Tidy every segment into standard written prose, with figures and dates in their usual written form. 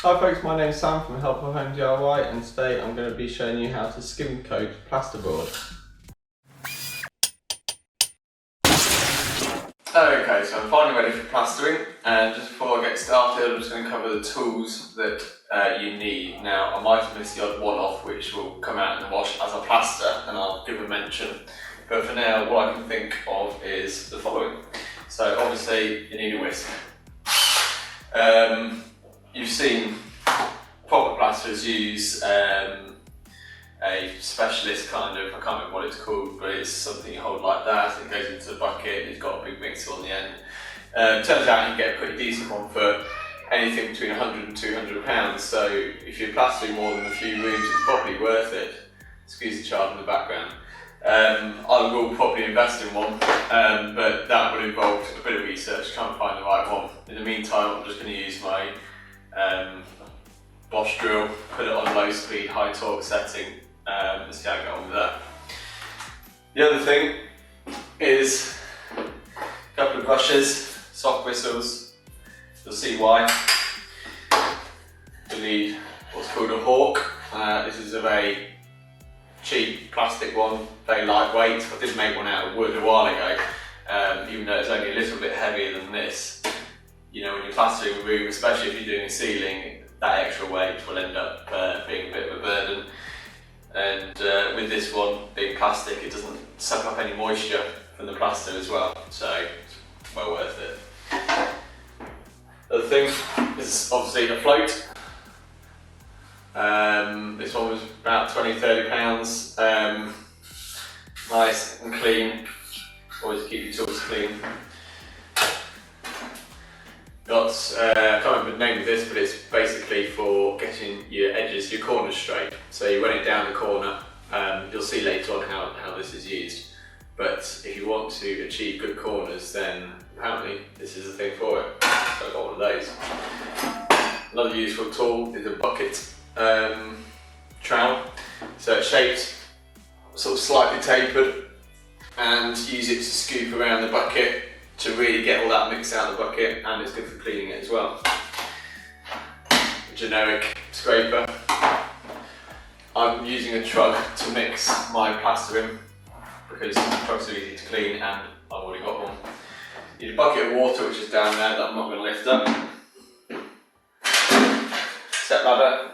Hi folks, my name is Sam from Helpful Home DIY, and today I'm going to be showing you how to skim coat plasterboard. Okay, so I'm finally ready for plastering, and just before I get started I'm just going to cover the tools that you need. Now I might have missed the odd one off which will come out in the wash as a plaster, and I'll give a mention, but for now what I can think of is the following. So obviously you need a whisk. You've seen proper plasterers use a specialist kind of, I can't remember what it's called, but it's something you hold like that, it goes into the bucket, it's got a big mixer on the end. Turns out you can get a pretty decent one for anything between 100 and 200 pounds, so if you're plastering more than a few rooms it's probably worth it. Excuse the child in the background. I will probably invest in one, but that would involve a bit of research to try and find the right one. In the meantime I'm just going to use my Bosch drill, put it on low speed, high torque setting, and see how I get on with that. The other thing is a couple of brushes, soft bristles, you'll see why. You'll need what's called a hawk. This is a very cheap plastic one, very lightweight. I did make one out of wood a while ago, even though it's only a little bit heavier than this. You know, when you're plastering a room, especially if you're doing a ceiling, that extra weight will end up being a bit of a burden. And with this one being plastic, it doesn't suck up any moisture from the plaster as well, so it's well worth it. Other thing is obviously a float. This one was about 20–30 pounds. Nice and clean, always keep your tools clean. Got, I can't remember the name of this, but it's basically for getting your edges, your corners straight. So you run it down the corner, you'll see later on how this is used. But if you want to achieve good corners, then apparently this is the thing for it. So I've got one of those. Another useful tool is a bucket trowel. So it's shaped, sort of slightly tapered, and use it to scoop around the bucket to really get all that mix out of the bucket, and it's good for cleaning it as well. A generic scraper. I'm using a truck to mix my plaster in because trucks are easy to clean and I've already got one. You need a bucket of water which is down there that I'm not going to lift up. Step ladder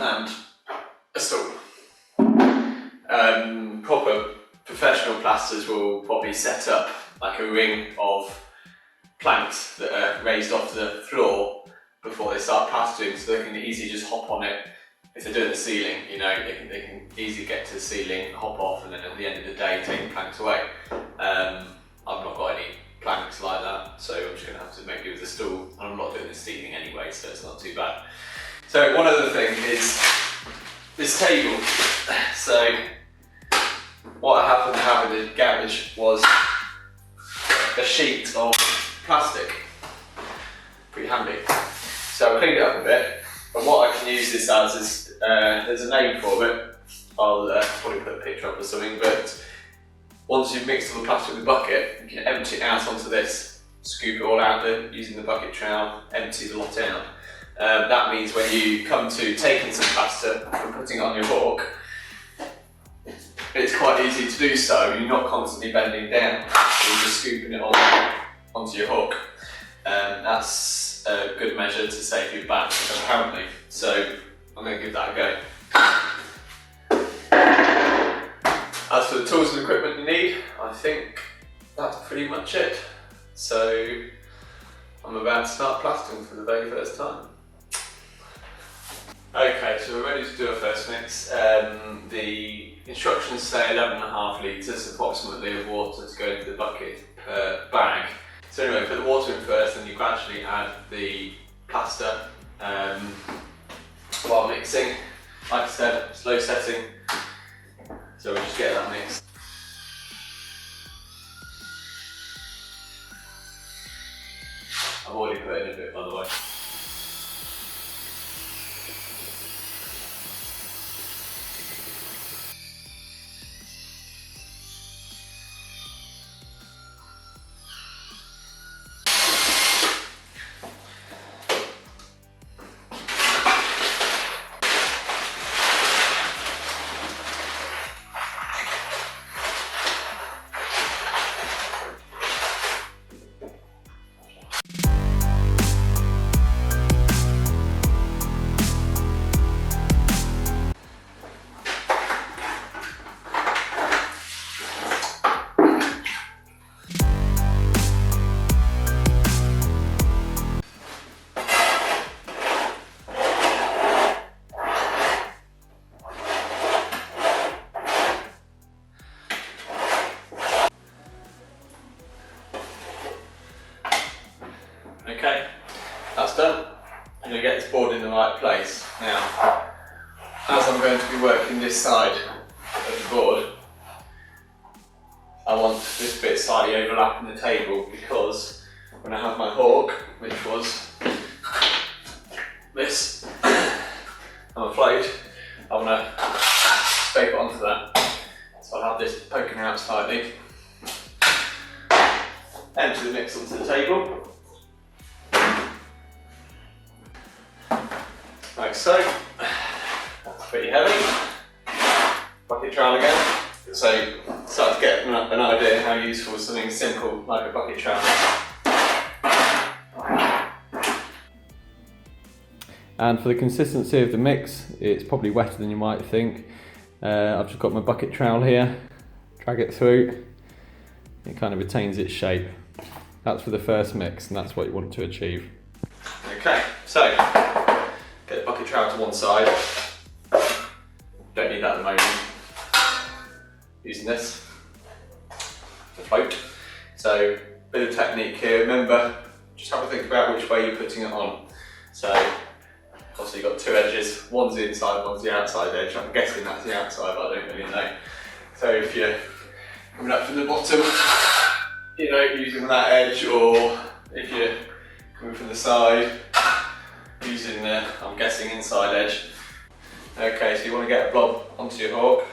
and a stool. Proper professional plasters will probably set up like a ring of planks that are raised off the floor before they start plastering, so they can easily just hop on it. If they're doing the ceiling, you know, they can easily get to the ceiling, hop off, and then at the end of the day take the planks away. I've not got any planks like that, so I'm just going to have to make do with the stool. And I'm not doing the ceiling anyway, so it's not too bad. So one other thing is this table. So what I happened to have in the garage was a sheet of plastic. Pretty handy. So I cleaned it up a bit, and what I can use this as is, there's a name for it. I'll probably put a picture up or something, but once you've mixed all the plastic with the bucket, you can empty it out onto this, scoop it all out there using the bucket trowel, empty the lot out. That means when you come to taking some plaster and putting it on your hook, it's quite easy to do so. You're not constantly bending down, you're just scooping it onto your hook. That's a good measure to save your back, apparently. So I'm going to give that a go. As for the tools and equipment you need, I think that's pretty much it. So I'm about to start plastering for the very first time. Okay, so we're ready to do our first mix. The instructions say 11.5 litres approximately of water to go into the bucket per bag. So anyway, put the water in first, and you gradually add the plaster while mixing. Like I said, slow setting, so we'll just get that mixed. I've already put in a bit, by the way. I'm going to get this board in the right place. Now, as I'm going to be working this side of the board, I want this bit slightly overlapping the table, because when I have my hawk, which was this, on a float, I want to scrape it onto that. So I'll have this poking out slightly. Empty the mix onto the table. Like so. That's pretty heavy. Bucket trowel again. So start to get an idea how useful something simple like a bucket trowel is. And for the consistency of the mix, it's probably wetter than you might think. I've just got my bucket trowel here, drag it through, it kind of retains its shape. That's for the first mix, and that's what you want to achieve. Okay, so get the bucket trowel to one side. Don't need that at the moment. Using this to float. So, bit of technique here. Remember, just have a think about which way you're putting it on. So, obviously you've got two edges. One's the inside, one's the outside edge. I'm guessing that's the outside, but I don't really know. So, if you're coming up from the bottom, you know, using that edge, or if you're coming from the side, using the, I'm guessing, inside edge. Okay, so you want to get a blob onto your hawk.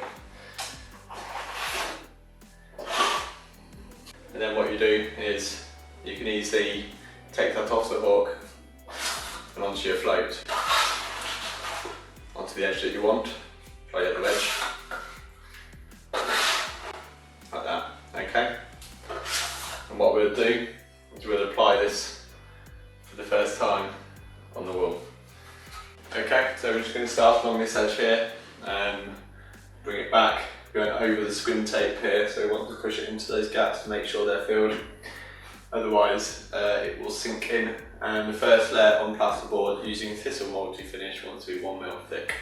And then what you do is you can easily take that off the hawk and onto your float, onto the edge that you want, play at the edge, like that, okay? And what we'll do is we'll apply this for the first time on the wool. Okay, so we're just going to start along this edge here and bring it back, going over the Skim tape here, so we want to push it into those gaps to make sure they're filled. Otherwise it will sink in, and the first layer on plasterboard using thistle multi-finish wants to be 1 mil thick.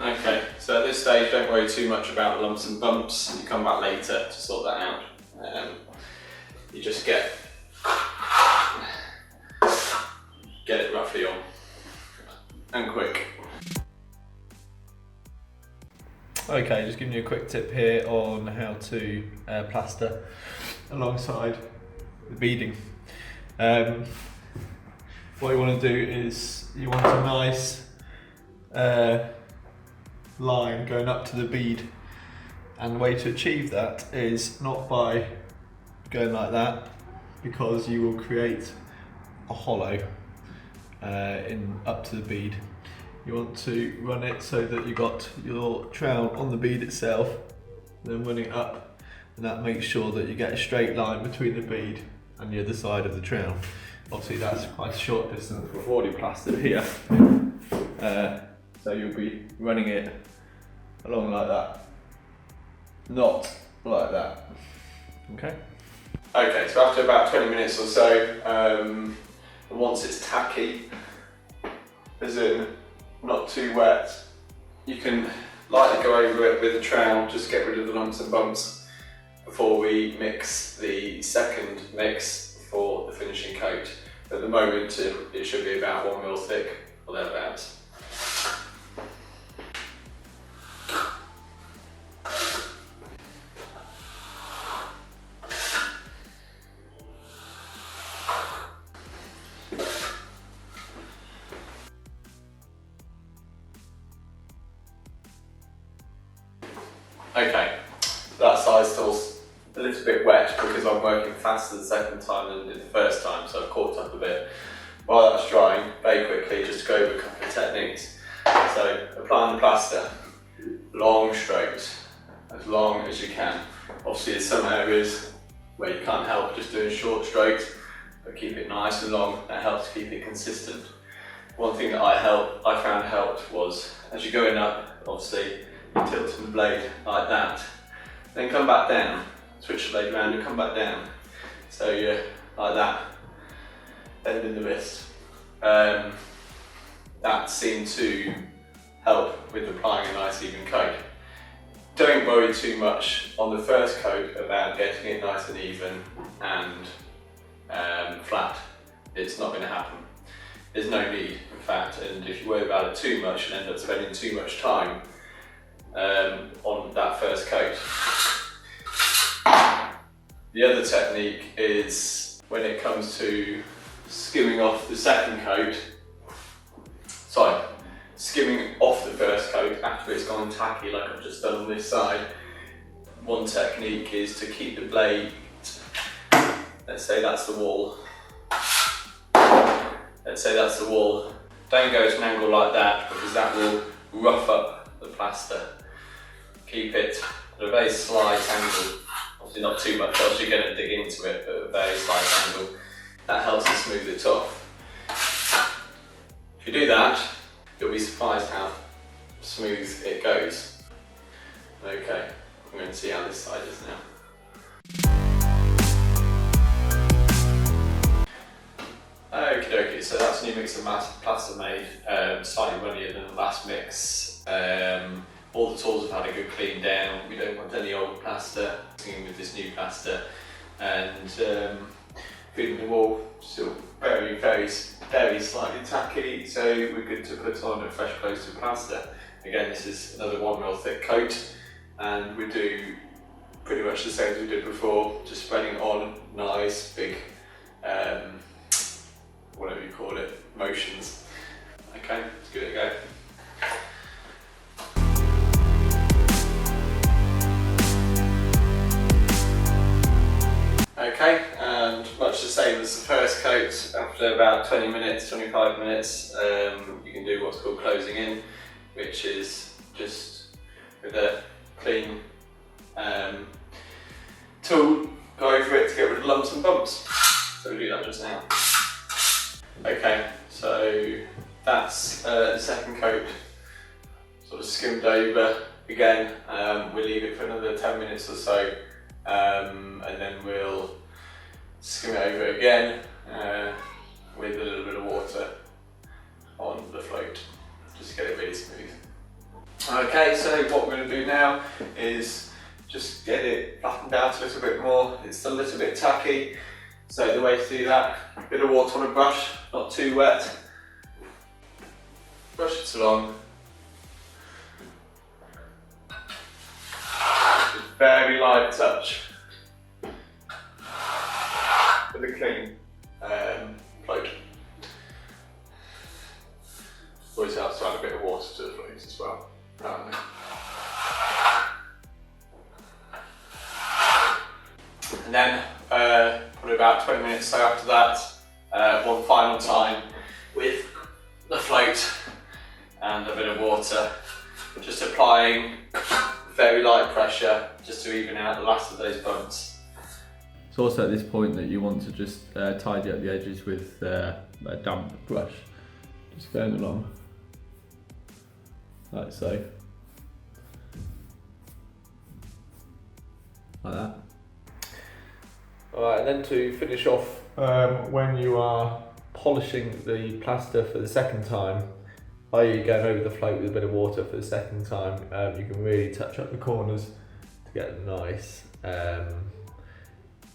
Okay, so at this stage don't worry too much about lumps and bumps, you come back later to sort that out. You just get it roughly on, and quick. Okay, just giving you a quick tip here on how to plaster alongside the beading. What you want to do is you want a nice line going up to the bead, and the way to achieve that is not by going like that, because you will create a hollow up to the bead. You want to run it so that you got your trowel on the bead itself, then run it up, and that makes sure that you get a straight line between the bead and the other side of the trowel. Obviously that's quite a short distance, we've already plastered here, so you'll be running it along like that, not like that. Okay? Okay, so after about 20 minutes or so, and once it's tacky, as in not too wet, you can lightly go over it with a trowel, just get rid of the lumps and bumps before we mix the second mix for the finishing coat. At the moment it should be about 1 mil thick or thereabouts. Okay, that side's still a little bit wet because I'm working faster the second time than did the first time, so I've caught up a bit. While that's drying, very quickly, just to go over a couple of techniques. So, applying the plaster, long strokes, as long as you can. Obviously there's some areas where you can't help just doing short strokes, but keep it nice and long, that helps keep it consistent. one thing that I found helped was, as you're going up, obviously you tilt the blade like that, then come back down, switch the blade around and come back down. So you're like that, bending the wrist. That seemed to help with applying a nice even coat. Don't worry too much on the first coat about getting it nice and even and flat. It's not going to happen. There's no need, in fact, and if you worry about it too much, you'll end up spending too much time on that first coat. The other technique is when it comes to skimming off the second coat, skimming off the first coat after it's gone tacky like I've just done on this side. One technique is to keep the blade, let's say that's the wall. Let's say that's the wall. Don't go to an angle like that because that will rough up the plaster. Keep it at a very slight angle. Obviously not too much, else you're going to dig into it, but a very slight angle. That helps to smooth it off. If you do that, you'll be surprised how smooth it goes. Okay, I'm going to see how this side is now. Okie dokie, so that's a new mix of plaster made, slightly runnier than the last mix. All the tools have had a good clean down. We don't want any old plaster, with this new plaster, and feeling the wall still very, very, very slightly tacky, so we're good to put on a fresh coat of plaster. Again, this is another 1mm thick coat, and we do pretty much the same as we did before, just spreading on nice big, whatever you call it, motions. Okay, let's give it a go. Okay, and much the same as the first coat, after about 20 minutes, 25 minutes, you can do what's called closing in, which is just with a clean tool, go over it to get rid of lumps and bumps. So we'll do that just now. Okay, so that's the second coat sort of skimmed over. Again, we'll leave it for another 10 minutes or so, and then we'll skim it over again with a little bit of water on the float, just to get it really smooth. Okay, so what we're going to do now is just get it flattened out a little bit more. It's a little bit tacky, so the way to do that, a bit of water on a brush, not too wet. Brush it along. Just very light touch with a clean float. Always helps to add a bit of water to the float as well. And then probably about 20 minutes so after that, one final time with the float and a bit of water, just applying very light pressure just to even out the last of those bumps. It's also at this point that you want to just tidy up the edges with a damp brush, just going along like so, like that. Alright, and then to finish off, when you are polishing the plaster for the second time, i.e. going over the float with a bit of water for the second time, you can really touch up the corners to get them nice,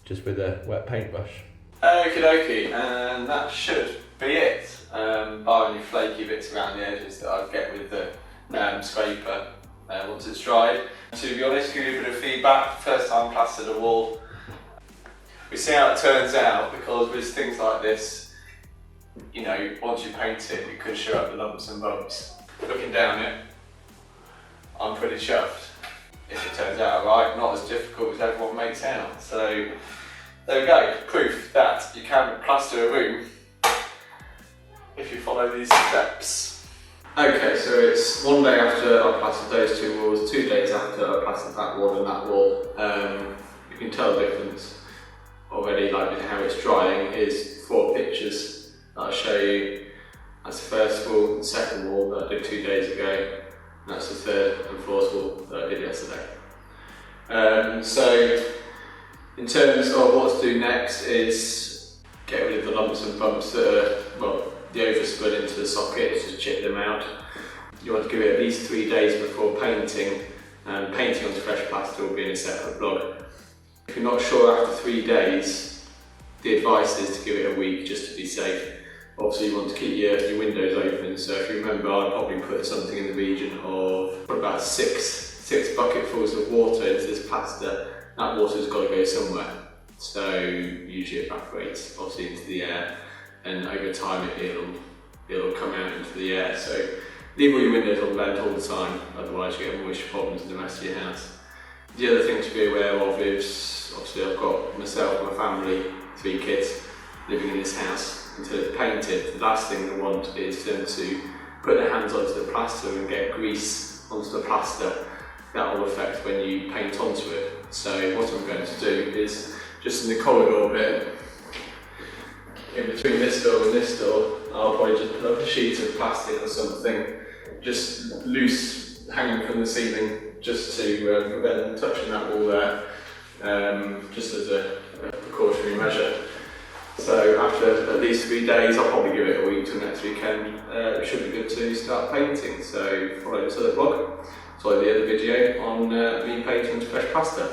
just with a wet paintbrush. Okie dokie, and that should be it, bar any flaky bits around the edges that I'd get with the scraper once it's dried. To be honest, give you a bit of feedback, first time plastered a wall. We see how it turns out, because with things like this, you know, once you paint it, you can show up the lumps and bumps. Looking down it, I'm pretty chuffed. If it turns out alright, not as difficult as everyone makes out. So there we go, proof that you can plaster a room if you follow these steps. Okay, so it's one day after I plastered those two walls, 2 days after I plastered that wall and that wall. You can tell the difference already, like with how it's drying. Here's 4 pictures that I'll show you. That's the first wall. The second wall that I did 2 days ago. And that's the third and fourth wall that I did yesterday. So in terms of what to do next is get rid of the lumps and bumps that are, well, the overspun into the socket, just chip them out. You want to give it at least 3 days before painting, and painting onto fresh plaster will be in a separate vlog. If you're not sure after 3 days, the advice is to give it a week just to be safe. Obviously you want to keep your windows open, so if you remember I'd probably put something in the region of about six bucketfuls of water into this plaster. That water's got to go somewhere, so usually evaporates obviously into the air, and over time it'll come out into the air. So leave all your windows on vent all the time, otherwise you get moisture problems in the rest of your house. The other thing to be aware of is, obviously I've got myself, my family, 3 kids living in this house. Until it's painted, the last thing they want is them to put their hands onto the plaster and get grease onto the plaster. That will affect when you paint onto it. So what I'm going to do is, just in the corridor bit, in between this door and this door, I'll probably just put up a sheet of plastic or something, just loose, hanging from the ceiling, just to prevent them touching that wall there, just as a precautionary measure. So after at least 3 days, I'll probably give it a week till next weekend. It should be good to start painting. So follow this other vlog, so the other video on me painting into fresh plaster.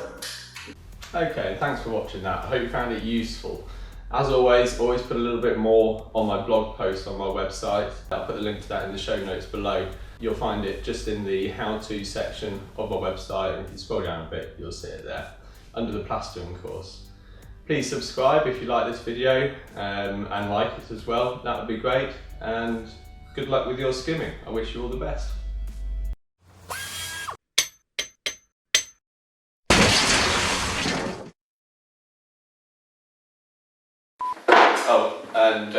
Okay, thanks for watching that. I hope you found it useful. As always put a little bit more on my blog post on my website. I'll put the link to that in the show notes below. You'll find it just in the how-to section of my website, and if you scroll down a bit, you'll see it there, under the plastering course. Please subscribe if you like this video, and like it as well, that would be great, and good luck with your skimming. I wish you all the best. Oh, and